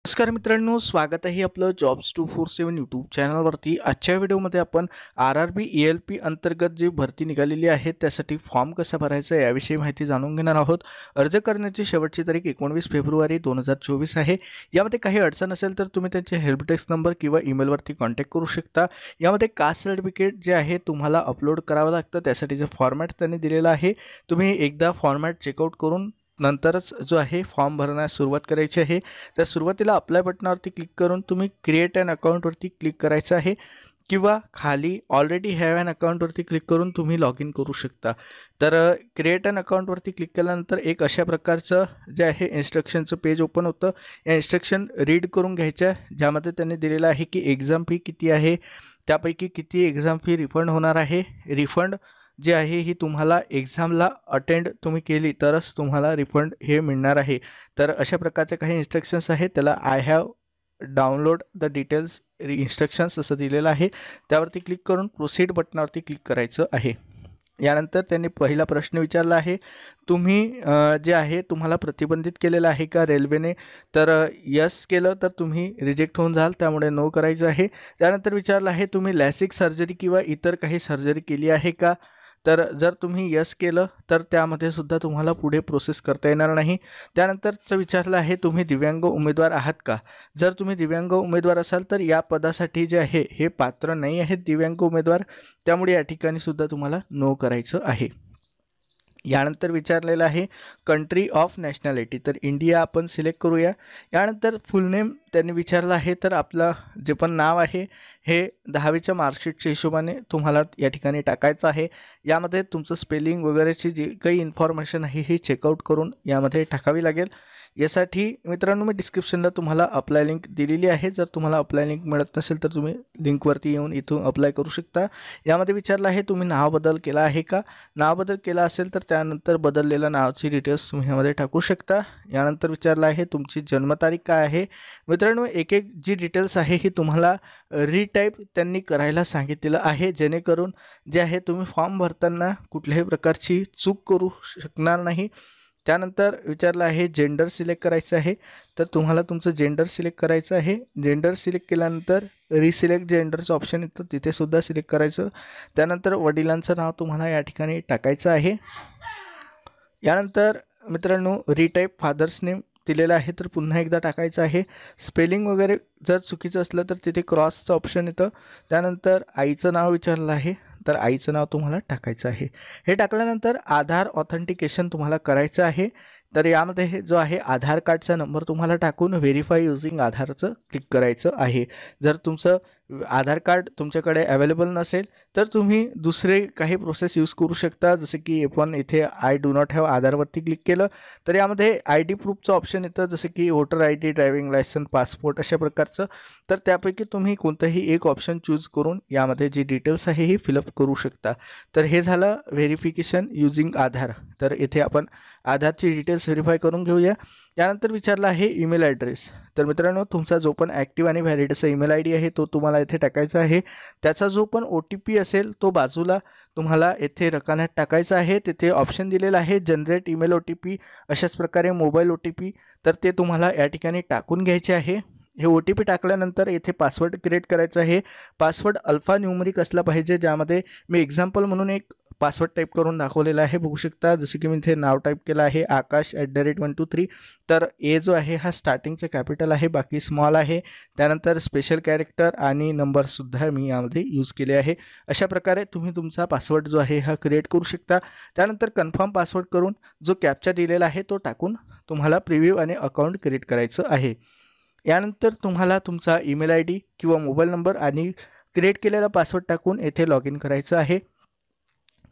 नमस्कार मित्रांनो, स्वागत आहे आपलं जॉब्स 247 यूट्यूब चॅनलवरती। आजच्या व्हिडिओमध्ये आपण RRB ELP अंतर्गत जी भरती निघालेली आहे त्यासाठी फॉर्म कसा भरायचा याविषयी माहिती जाणून घेणार आहोत। अर्ज करण्याची शेवटची तारीख 19 फेब्रुवारी 2024 आहे। यामध्ये काही अडचण असेल तर तुम्ही त्यांचे हेल्प डेस्क नंबर किंवा ईमेलवरती कॉन्टॅक्ट करू शकता। यामध्ये कास्ट सर्टिफिकेट जे आहे तुम्हाला अपलोड करावं लागतं, त्यासाठीचं फॉर्मॅट त्यांनी दिलेला आहे। तुम्ही एकदा फॉर्मॅट चेकआउट करून नंतरच जो आहे फॉर्म भरण्यास सुरुवात करायची आहे। तर सुरुवातीला अप्लाय बटनावरती क्लिक करून तुम्ही क्रिएट ॲन अकाउंटवरती क्लिक करायचं आहे किंवा खाली ऑलरेडी हॅव ॲन अकाउंटवरती क्लिक करून तुम्ही लॉग इन करू शकता। तर क्रिएट ॲन अकाउंटवरती क्लिक केल्यानंतर एक अशा प्रकारचं जे आहे इन्स्ट्रक्शनचं पेज ओपन होतं। या इन्स्ट्रक्शन रीड करून घ्यायच्या, ज्यामध्ये त्यांनी दिलेलं आहे की एक्झाम फी किती आहे, त्यापैकी किती एक्झाम फी रिफंड होणार आहे। रिफंड जे आहे ही तुम्हाला एक्झामला अटेंड तुम्ही केली तरच तुम्हाला रिफंड हे मिळणार आहे। तर अशा प्रकारचे काही इन्स्ट्रक्शन्स आहेत, त्याला I have download the details instructions असं दिलेलं आहे। त्यावरती क्लिक करून प्रोसीड बटनावरती क्लिक करायचं आहे। यानंतर त्यांनी पहिला प्रश्न विचारला आहे, तुम्ही जे आहे तुम्हाला प्रतिबंधित केलेलं आहे का रेल्वेने, तर यस केलं तर तुम्ही रिजेक्ट होऊन जाल, त्यामुळे नो करायचं आहे। त्यानंतर विचारलं आहे, तुम्ही लॅसिक सर्जरी किंवा इतर काही सर्जरी केली आहे का, तर जर तुम्ही यस केलं तर त्यामध्ये सुद्धा तुम्हाला पुढे प्रोसेस करता येणार नाही। त्यानंतरचं विचारलं आहे, तुम्ही दिव्यांग उमेदवार आहात का, जर तुम्ही दिव्यांग उमेदवार असाल तर या पदासाठी जे आहे हे पात्र नाही आहेत दिव्यांग उमेदवार, त्यामुळे या ठिकाणी सुद्धा तुम्हाला नो करायचं आहे। यानंतर विचारलेलं आहे कंट्री ऑफ नॅशनॅलिटी, तर इंडिया आपण सिलेक्ट करूया। यानंतर फुल नेम त्यांनी विचारलं आहे, तर आपलं जे पण नाव आहे हे 10वीच्या मार्कशीटच्या हिशोबाने तुम्हाला या ठिकाणी टाकायचं आहे। यामध्ये तुमचं स्पेलिंग वगैरेची जी काही इन्फॉर्मेशन आहे ही चेकआउट करून यामध्ये टाकावी लागेल। यासाठी मित्रांनो मी डिस्क्रिप्शनला तुम्हाला अप्लाय लिंक दिलेली आहे, जर तुम्हाला अप्लाय लिंक मिळत नसेल तर तुम्ही लिंकवरती येऊन इथून अप्लाय करू शकता। यामध्ये विचारलं आहे, तुम्ही नाव बदल केला आहे का, नाव बदल केला असेल तर त्यानंतर बदललेल्या नावाची डिटेल्स तुम्ही यामध्ये टाकू शकता। यानंतर विचारलं आहे, तुमची जन्मतारीख काय आहे। मित्रांनो एक एक जी डिटेल्स आहे ही तुम्हाला रिटाईप त्यांनी करायला सांगितलेलं आहे, जेणेकरून जे आहे तुम्ही फॉर्म भरताना कुठल्याही प्रकारची चूक करू शकणार नाही। त्यानंतर विचारलं आहे जेंडर सिलेक्ट करायचं आहे, तर तुम्हाला तुमचं जेंडर सिलेक्ट करायचं आहे। जेंडर सिलेक्ट केल्यानंतर रिसिलेक्ट जेंडरचं ऑप्शन येतं, तिथे सुद्धा सिलेक्ट करायचं। त्यानंतर वडिलांचं नाव तुम्हाला या ठिकाणी टाकायचं आहे। यानंतर मित्रांनो रिटाईप फादर्स नेम दिलेलं आहे, तर पुन्हा एकदा टाकायचं आहे। स्पेलिंग वगैरे जर चुकीचं असलं तर तिथे क्रॉसचं ऑप्शन येतं। त्यानंतर आईचं नाव विचारलं आहे, तर आईचं नाव तुम्हाला टाकायचं आहे। हे टाकल्यानंतर आधार ऑथेंटिकेशन तुम्हाला करायचं आहे, तर यामध्ये हे जो आहे आधार कार्डचा नंबर तुम्हाला टाकून व्हेरीफाय युजिंग आधारचं क्लिक करायचं आहे। जर तुमचं आधार कार्ड तुमच्याकडे अवेलेबल नसेल तर तुम्ही दुसरे काही प्रोसेस यूज करू शकता, जसे की आपण इथे आय डू नॉट हॅव आधारवरती क्लिक केलं तर यामध्ये ID प्रूफचं ऑप्शन येतं, जसे की voter ID, driving licence, passport अशा प्रकारचं। तर त्यापैकी तुम्ही कोणतंही एक ऑप्शन चूज करून यामध्ये जी डिटेल्स आहे ही फिलअप करू शकता। तर हे झालं व्हेरिफिकेशन युजिंग आधार। तर इथे आपण आधारची डिटेल्स व्हेरीफाय करून घेऊया। त्यानंतर विचारलं आहे ईमेल ॲड्रेस, तर मित्रांनो तुमचा जो पण ॲक्टिव्ह आणि व्हॅलिड असा ईमेल ID आहे तो तुम्हाला इथे टाकायचा आहे। त्याचा जो पण OTP असेल तो बाजूला तुम्हाला येथे रकान्यात टाकायचा आहे। तिथे ऑप्शन दिलेला आहे जनरेट ईमेल OTP, अशाच प्रकारे मोबाईल OTP, तर ते तुम्हाला या ठिकाणी टाकून घ्यायचे आहे। हे OTP टाकल्यानंतर येथे पासवर्ड क्रिएट करायचा आहे। पासवर्ड अल्फा न्यूमरिक असला पाहिजे, ज्यामध्ये मी एक्झाम्पल म्हणून एक पासवर्ड टाईप करून दाखवलेला आहे, बघू शकता। जसं की मी इथे नाव टाईप केलं आहे आकाश @123, तर ए जो आहे हा स्टार्टिंगचं कॅपिटल आहे, बाकी स्मॉल आहे। त्यानंतर स्पेशल कॅरेक्टर आणि नंबरसुद्धा मी यामध्ये यूज केले आहे। अशा प्रकारे तुम्ही तुमचा पासवर्ड जो आहे हा क्रिएट करू शकता। त्यानंतर कन्फर्म पासवर्ड करून जो कॅप्चा दिलेला आहे तो टाकून तुम्हाला प्रिव्ह्यू आणि अकाउंट क्रिएट करायचं आहे। यानंतर तुम्हाला तुमचा ईमेल ID किंवा मोबाईल नंबर आणि क्रिएट केलेला पासवर्ड टाकून येथे लॉग इन करायचं आहे।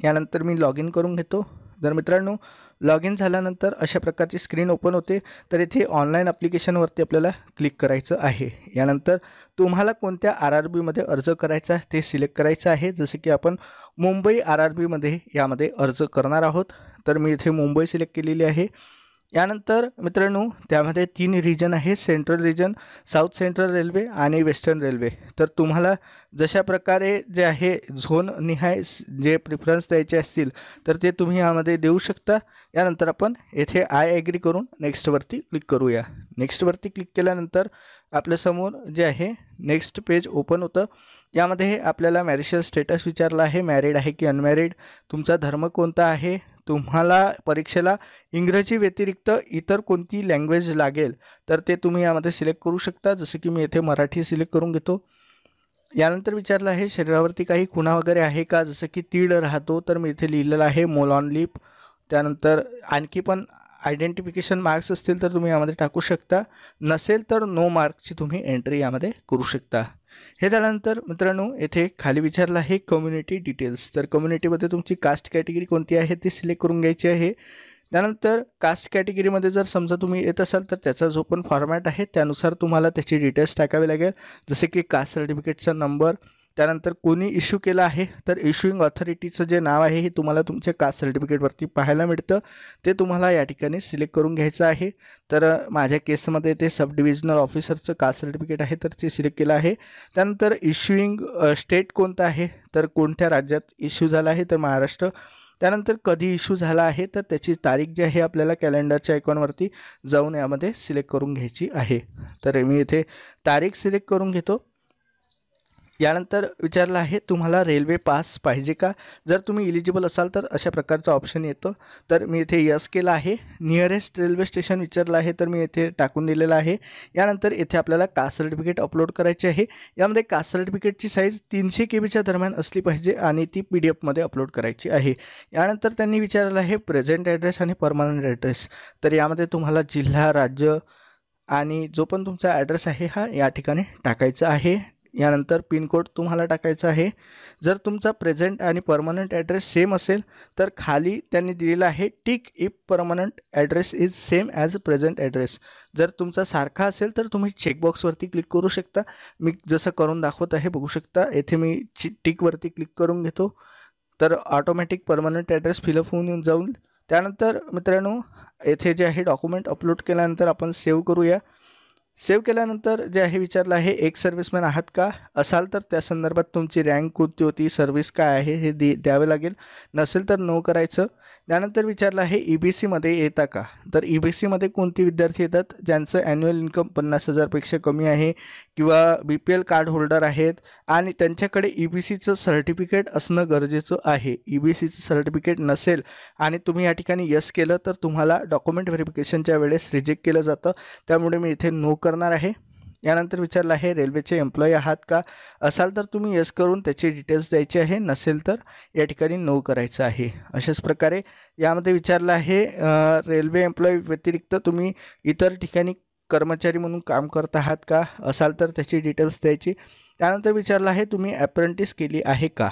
यानंतर मी लॉग इन करून घेतो। तर मित्रांनो लॉग इन झाल्यानंतर अशा प्रकारची स्क्रीन ओपन होते, तर इथे ऑनलाईन ॲप्लिकेशनवरती आपल्याला क्लिक करायचं आहे। यानंतर तुम्हाला कोणत्या RRBमध्ये अर्ज करायचा ते सिलेक्ट करायचं आहे, जसे की आपण मुंबई RRBमध्ये यामध्ये अर्ज करणार आहोत, तर मी इथे मुंबई सिलेक्ट केलेली आहे। यानंतर मित्रांनो त्यामध्ये 3 रिजन आहे, central region, south central railway आणि वेस्टर्न रेल्वे. तर तुम्हाला जशा प्रकारे जे आहे झोन निहाय जे प्रिफरन्स द्यायचे असतील तर ते तुम्ही यामध्ये देऊ शकता. यानंतर आपण येथे आय ॲग्री करून नेक्स्टवरती क्लिक करूया. नेक्स्टवरती क्लिक केल्यानंतर आपल्यासमोर जे आहे नेक्स्ट पेज ओपन होतं. यामध्ये आपल्याला मॅरिटल स्टेटस विचारला आहे, मॅरिड आहे की अनमॅरिड, तुमचा धर्म कोणता आहे, तुम्हाला परीक्षेला इंग्रजी व्यतिरिक्त इतर कोणती लँग्वेज लागेल तर ते तुम्ही यामध्ये सिलेक्ट करू शकता. जसं की मी येथे मराठी सिलेक्ट करून घेतो. यानंतर विचारलं आहे शरीरावरती काही खुणा वगैरे आहे का, जसं की तीळ राहतो तर मी इथे लिहिलेलं आहे मोल ऑन लिप. त्यानंतर आणखी पण आयडेंटिफिकेशन मार्क्स असतील तर तुम्ही यामध्ये टाकू शकता, नसेल तर नो मार्क्सची तुम्ही एंट्री यामध्ये करू शकता. हे झाल्यानंतर मित्रांनो येथे खाली विचारलं आहे कम्युनिटी डिटेल्स. तर कम्युनिटीमध्ये तुमची कास्ट कॅटेगरी कोणती आहे ते सिलेक्ट करून घ्यायची आहे. त्यानंतर कास्ट कॅटेगरीमध्ये जर समजा तुम्ही येत असाल तर त्याचा जो पण फॉर्मॅट आहे त्यानुसार तुम्हाला त्याची डिटेल्स टाकावे लागेल, जसे की कास्ट सर्टिफिकेटचा नंबर, त्यानंतर कोणी इश्यू केला आहे तर इश्यूइंग ऑथॉरिटीचं जे नाव आहे हे तुम्हाला तुमच्या कास्ट सर्टिफिकेटवरती पाहायला मिळतं, ते तुम्हाला या ठिकाणी सिलेक्ट करून घ्यायचं आहे. तर माझ्या केसमध्ये ते सब डिव्हिजनल ऑफिसरचं कास्ट सर्टिफिकेट आहे तर ते सिलेक्ट केलं आहे. त्यानंतर इश्यूइंग स्टेट कोणतं आहे तर कोणत्या राज्यात इश्यू झाला आहे तर महाराष्ट्र. त्यानंतर कधी इश्यू झाला आहे तर त्याची तारीख जी आहे आपल्याला कॅलेंडरच्या आयकॉनवरती जाऊन यामध्ये सिलेक्ट करून घ्यायची आहे. तर मी इथे तारीख सिलेक्ट करून घेतो. यानंतर विचारलं आहे तुम्हाला रेल्वे पास पाहिजे का, जर तुम्ही इलिजिबल असाल तर अशा प्रकारचा ऑप्शन येतो. तर मी इथे यस केलं आहे. नियरेस्ट रेल्वे स्टेशन विचारलं आहे तर मी इथे टाकून दिलेलं आहे. यानंतर इथे आपल्याला कास्ट सर्टिफिकेट अपलोड करायचे आहे. यामध्ये कास्ट सर्टिफिकेटची साईज 300 KB दरम्यान असली पाहिजे आणि ती PDF अपलोड करायची आहे. यानंतर त्यांनी विचारलं आहे प्रेझेंट ॲड्रेस आणि परमनंट ॲड्रेस. तर यामध्ये तुम्हाला जिल्हा, राज्य आणि जो पण तुमचा ॲड्रेस आहे हा या ठिकाणी टाकायचा आहे. यानंतर पिनकोड तुम्हाला टाकायचा आहे. जर तुमचा प्रेझेंट आणि परमनंट ॲड्रेस सेम असेल तर खाली त्यांनी दिलेलं आहे tick if permanent address is same as present address. जर तुमचा सारखा असेल तर तुम्ही चेकबॉक्सवरती क्लिक करू शकता. मी जसं करून दाखवत आहे बघू शकता. येथे मी टिकवरती क्लिक करून घेतो तर ऑटोमॅटिक परमनंट ॲड्रेस फिलअप होऊन जाऊन. त्यानंतर मित्रांनो येथे जे आहे डॉक्युमेंट अपलोड केल्यानंतर आपण सेव्ह करूया. सेव्ह केल्यानंतर जे आहे विचारलं आहे एक सर्व्हिसमॅन आहात का, असाल तर त्या संदर्भात तुमची रँक कोणती होती, सर्व्हिस काय आहे हे द्यावे लागेल, नसेल तर नो करायचं. त्यानंतर विचारलं आहे EBCमध्ये येता का, तर EBCमध्ये कोणती विद्यार्थी येतात ज्यांचं ॲन्युअल इन्कम 50,000पेक्षा कमी आहे किंवा BPL कार्ड होल्डर आहेत आणि त्यांच्याकडे EBCचं सर्टिफिकेट असणं गरजेचं आहे. EBCचं सर्टिफिकेट नसेल आणि तुम्ही या ठिकाणी यस केलं तर तुम्हाला डॉक्युमेंट व्हेरिफिकेशनच्या वेळेस रिजेक्ट केलं जातं, त्यामुळे मी इथे नो करणार आहे. यानंतर विचारलं आहे रेल्वेचे एम्प्लॉई आहात का, असाल तर तुम्ही यस करून त्याची डिटेल्स द्यायची आहे, नसेल तर या ठिकाणी नो करायचं आहे. अशाच प्रकारे यामध्ये विचारलं आहे रेल्वे एम्प्लॉई व्यतिरिक्त तुम्ही इतर ठिकाणी कर्मचारी म्हणून काम करत आहात का, असाल तर त्याची डिटेल्स द्यायची. त्यानंतर विचारलं आहे तुम्ही ॲप्रेंटिस केली आहे का,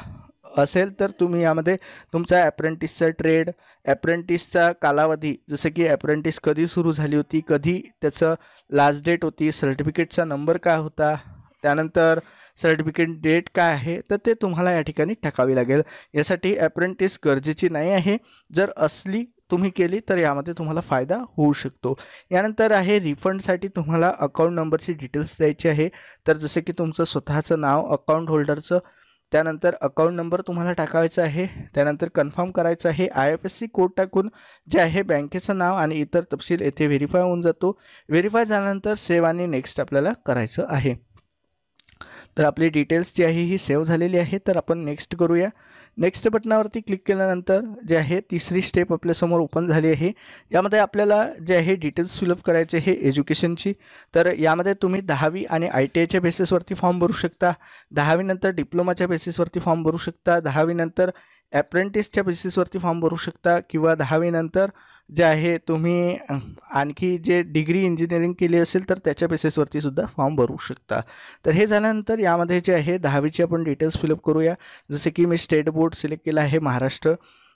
असेल तर तुम्ही यामध्ये तुमचा ॲप्रेंटिसचा ट्रेड, ॲप्रेंटिसचा कालावधी, जसं की ॲप्रेंटिस कधी सुरू झाली होती, कधी त्याचं लास्ट डेट होती, सर्टिफिकेटचा नंबर काय होता, त्यानंतर सर्टिफिकेट डेट काय आहे तर ते तुम्हाला या ठिकाणी टाकावी लागेल. यासाठी ॲप्रेंटिस गरजेची नाही आहे. जर असली तुम्ही केली तर यामध्ये तुम्हाला फायदा होऊ शकतो. यानंतर आहे रिफंडसाठी तुम्हाला अकाउंट नंबरची डिटेल्स द्यायची आहे. तर जसे की तुमचं स्वतःचं नाव, अकाउंट होल्डरचं, त्यानंतर अकाउंट नंबर तुम्हाला टाकायचा आहे. त्यानंतर कन्फर्म करायचं आहे. IFSC कोड टाकून जे आहे बँकेचं नाव आणि इतर तपशील येथे व्हेरीफाय होऊन जातो. व्हेरीफाय झाल्यानंतर सेव्ह आणि नेक्स्ट आपल्याला करायचं आहे. तर आपली डिटेल्स जी आहे ही सेव्ह झालेली आहे. तर आपण नेक्स्ट करूया. नेक्स्ट बटनावरती क्लिक केल्यानंतर जे आहे तिसरी स्टेप आपल्यासमोर ओपन झाली आहे. यामध्ये आपल्याला जे आहे डिटेल्स फिलअप करायचे आहे एज्युकेशनची. तर यामध्ये तुम्ही 10वी आणि ITIच्या बेसिसवरती फॉर्म भरू शकता, 10वी नंतर डिप्लोमाच्या बेसिसवरती फॉर्म भरू शकता, 10वी नंतर ॲप्रेंटिसच्या बेसिसवरती फॉर्म भरू शकता किंवा 10वी नंतर जे आहे तुम्ही आणखी जे डिग्री इंजिनिअरिंग केली असेल तर त्याच्या बेसिसवरती सुद्धा फॉर्म भरू शकता. तर हे झाल्यानंतर यामध्ये जे आहे 10वीची आपण डिटेल्स फिलअप करूया. जसे की मी स्टेट बोर्ड सिलेक्ट केलं आहे महाराष्ट्र.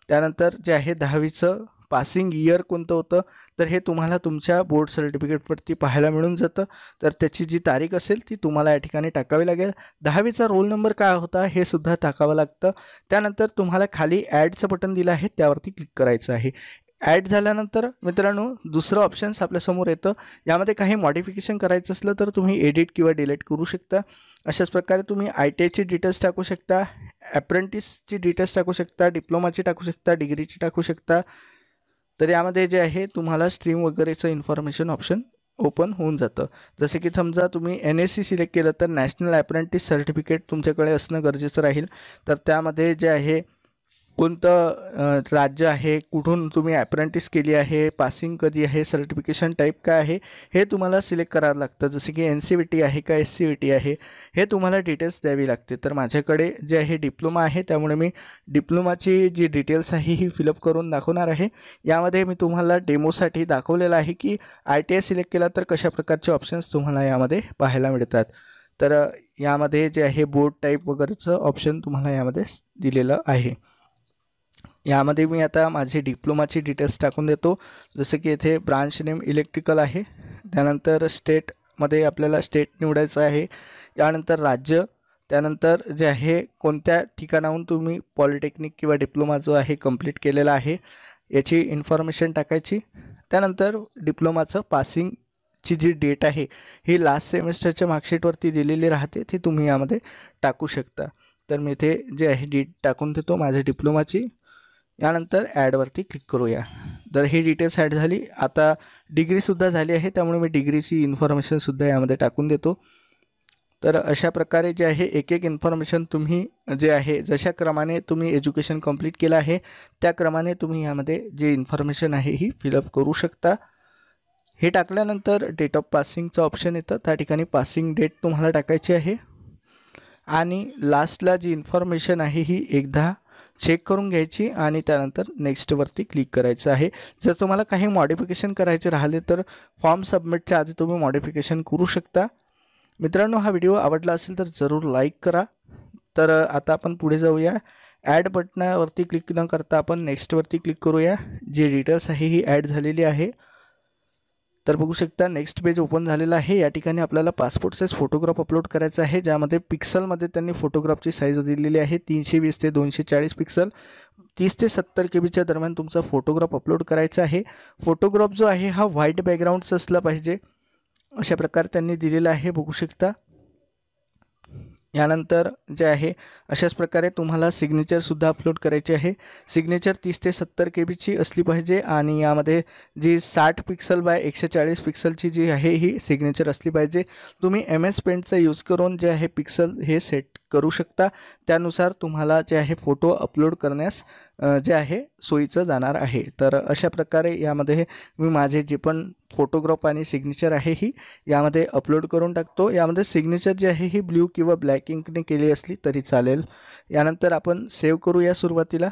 त्यानंतर जे आहे 10वीचं पासिंग इयर कोणतं होतं तर हे तुम्हाला तुमच्या बोर्ड सर्टिफिकेटवरती पाहायला मिळून जातं. तर त्याची जी तारीख असेल ती तुम्हाला या ठिकाणी टाकावी लागेल. 10वीचा रोल नंबर काय होता हे सुद्धा टाकावं लागतं. त्यानंतर तुम्हाला खाली ॲडचं बटन दिलं आहे त्यावरती क्लिक करायचं आहे. ॲड झाल्यानंतर मित्रांनो दुसरं ऑप्शन्स आपल्यासमोर येतं. यामध्ये काही मॉडिफिकेशन करायचं असलं तर तुम्ही एडिट किंवा डिलीट करू शकता. अशाच प्रकारे तुम्ही ITIची डिटेल्स टाकू शकता, अप्रेंटिसची डिटेल्स टाकू शकता, डिप्लोमाची टाकू शकता, डिग्रीची टाकू शकता. तर यामध्ये जे आहे तुम्हाला स्ट्रीम वगैरेचं इन्फॉर्मेशन ऑप्शन ओपन होऊन जातं. जसे की समजा तुम्ही NSC सिलेक्ट केलं तर नॅशनल अप्रेंटिस सर्टिफिकेट तुमच्याकडे असणं गरजेचं राहील. तर त्यामध्ये जे आहे कोणतं राज्य आहे, कुठून तुम्ही अप्रेंटिस केली आहे, पासिंग कधी आहे, सर्टिफिकेशन टाईप काय आहे, हे तुम्हाला सिलेक्ट करावं लागतं. जसे की NCVT आहे का SCVT आहे, हे तुम्हाला डिटेल्स द्यावी लागते. तर माझ्याकडे जे आहे डिप्लोमा आहे, त्यामुळे मी डिप्लोमाची जी डिटेल्स आहे ही फिलअप करून दाखवणार आहे. यामध्ये मी तुम्हाला डेमोसाठी दाखवलेलं आहे की ITI सिलेक्ट केला तर कशा प्रकारचे ऑप्शन्स तुम्हाला यामध्ये पाहायला मिळतात. तर यामध्ये जे आहे बोर्ड टाईप वगैरेचं ऑप्शन तुम्हाला यामध्ये दिलेलं आहे. यामध्ये मी आता माझी डिप्लोमाची डिटेल्स टाकून देतो. जसं की येथे ब्रांच नेम इलेक्ट्रिकल आहे, त्यानंतर स्टेटमध्ये आपल्याला स्टेट निवडायचं आहे, यानंतर राज्य, त्यानंतर जे आहे कोणत्या ठिकाणाहून तुम्ही पॉलिटेक्निक किंवा डिप्लोमा जो आहे कंप्लीट केलेला आहे याची इन्फॉर्मेशन टाकायची. त्यानंतर डिप्लोमाचं पासिंगची जी डेट आहे ही लास्ट सेमिस्टरच्या मार्कशीटवरती दिलेली राहते, ती तुम्ही यामध्ये टाकू शकता. तर मी इथे जे आहे डेट टाकून देतो माझ्या डिप्लोमाची. यानंतर ॲडवरती क्लिक करूया. तर ही डिटेल्स ॲड झाली. आता डिग्रीसुद्धा झाली आहे, त्यामुळे मी डिग्रीची इन्फॉर्मेशनसुद्धा यामध्ये टाकून देतो. तर अशा प्रकारे जे आहे एक एक इन्फॉर्मेशन तुम्ही जे आहे जशा क्रमाने तुम्ही एज्युकेशन कंप्लीट केलं आहे त्या क्रमाने तुम्ही यामध्ये जे इन्फॉर्मेशन आहे ही फिलअप करू शकता. हे टाकल्यानंतर डेट ऑफ पासिंगचं ऑप्शन येतं, त्या ठिकाणी पासिंग डेट तुम्हाला टाकायची आहे. आणि लास्टला जी इन्फॉर्मेशन आहे ही एकदा चेक करून घ्यायची आणि त्यानंतर नेक्स्टवरती क्लिक करायचं आहे. जर तुम्हाला काही मॉडिफिकेशन करायचे राहिले तर फॉर्म सबमिटच्या आधी तुम्ही मॉडिफिकेशन करू शकता. मित्रांनो, हा व्हिडिओ आवडला असेल तर जरूर लाईक करा. तर आता आपण पुढे जाऊया. ॲड बटनावरती क्लिक न करता आपण नेक्स्टवरती क्लिक करूया. जी डिटेल्स आहे ही ॲड झालेली आहे. तर बघू शकता नेक्स्ट पेज ओपन झालेलं आहे. या ठिकाणी आपल्याला पासपोर्ट साईज फोटोग्राफ अपलोड करायचा आहे, ज्यामध्ये पिक्सलमध्ये त्यांनी फोटोग्राफची साईज दिलेली आहे 320 ते 240 पिक्सल. 30 ते 70 KBच्या दरम्यान तुमचा फोटोग्राफ अपलोड करायचा आहे. फोटोग्राफ जो आहे हा व्हाईट बॅकग्राऊंडचा असला पाहिजे, अशा प्रकारे त्यांनी दिलेलं आहे, बघू शकता. यानंतर जे आहे अशाच प्रकारे तुम्हाला सिग्नेचरसुद्धा अपलोड करायची आहे. सिग्नेचर 30 ते 70 KBची असली पाहिजे आणि यामध्ये जी 60 पिक्सल बाय 140 पिक्सलची जी आहे ही सिग्नेचर असली पाहिजे. तुम्ही MS पेंटचा यूज करून जे आहे पिक्सल हे सेट करू शकता. त्यानुसार तुम्हाला जे आहे फोटो अपलोड करण्यास जे आहे सोयीचं जाणार आहे. तर अशा प्रकारे यामध्ये मी माझे जे पण फोटोग्राफ आणि सिग्नेचर आहे ही यामध्ये अपलोड करून टाकतो. यामध्ये सिग्नेचर जी आहे ही ब्ल्यू किंवा ब्लॅक इंकने केली असली तरी चालेल. यानंतर आपण सेव्ह करूया. सुरुवातीला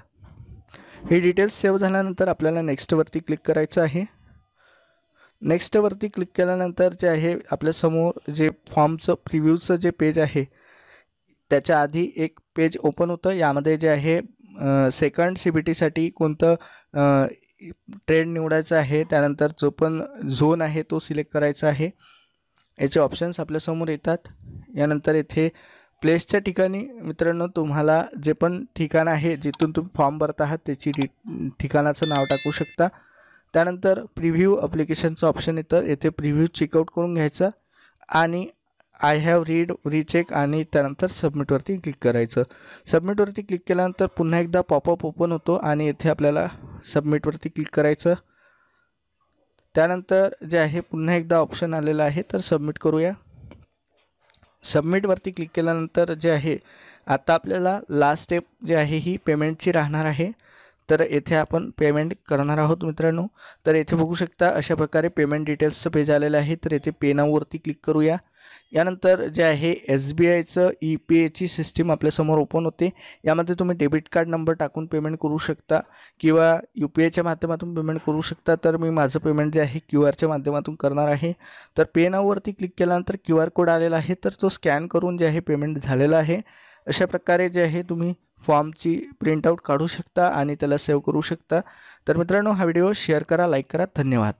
ही डिटेल्स सेव्ह झाल्यानंतर आपल्याला नेक्स्टवरती क्लिक करायचं आहे. नेक्स्टवरती क्लिक केल्यानंतर जे आहे आपल्यासमोर जे फॉर्मचं प्रिव्ह्यूचं जे पेज आहे त्याच्या आधी एक पेज ओपन होतं. यामध्ये जे आहे सेकंड CBTसाठी कोणतं ट्रेंड निवडायचं आहे, त्यानंतर जो पण झोन आहे तो सिलेक्ट करायचा आहे. याचे ऑप्शन्स आपल्यासमोर येतात. यानंतर येथे प्लेसच्या ठिकाणी मित्रांनो तुम्हाला जे पण ठिकाण आहे जिथून तुम्ही फॉर्म भरत आहात त्याची ठिकाणाचं नाव टाकू शकता. त्यानंतर प्रिव्ह्यू ॲप्लिकेशनचं ऑप्शन येतं. येथे प्रिव्ह्यू चेकआउट करून घ्यायचं आणि आय हॅव रीड रिचेक आणि त्यानंतर सबमिटवरती क्लिक करायचं. सबमिटवरती क्लिक केल्यानंतर पुन्हा एकदा पॉपअप ओपन होतो आणि येथे आपल्याला सबमिटवरती क्लिक करायचं. त्यानंतर जे आहे पुन्हा एकदा ऑप्शन आलेला आहे, तर सबमिट करूया. सबमिटवरती क्लिक केल्यानंतर जे आहे आता आपल्याला लास्ट स्टेप जे आहे ही पेमेंटची राहणार आहे. तर येथे आपण पेमेंट करणार आहोत मित्रांनो. तर येथे बघू शकता अशा प्रकारे पेमेंट डिटेल्सचं पेज आलेलं आहे. तर येथे पे नाऊवरती क्लिक करूया. यानंतर जे आहे SBIचं EPAची सिस्टीम आपल्यासमोर ओपन होते. यामध्ये तुम्ही डेबिट कार्ड नंबर टाकून पेमेंट करू शकता किंवा UPIच्या माध्यमातून पेमेंट करू शकता. तर मी माझं पेमेंट जे आहे QR माध्यमातून करणार आहे. तर पे नाऊवरती क्लिक केल्यानंतर QR कोड आलेला आहे, तर तो स्कॅन करून जे आहे पेमेंट झालेलं आहे. अशा प्रकारे जे आहे तुम्ही फॉर्मची प्रिंटआउट काढू शकता आणि त्याला सेव्ह करू शकता. तर मित्रांनो, हा व्हिडिओ शेअर करा, लाईक करा. धन्यवाद.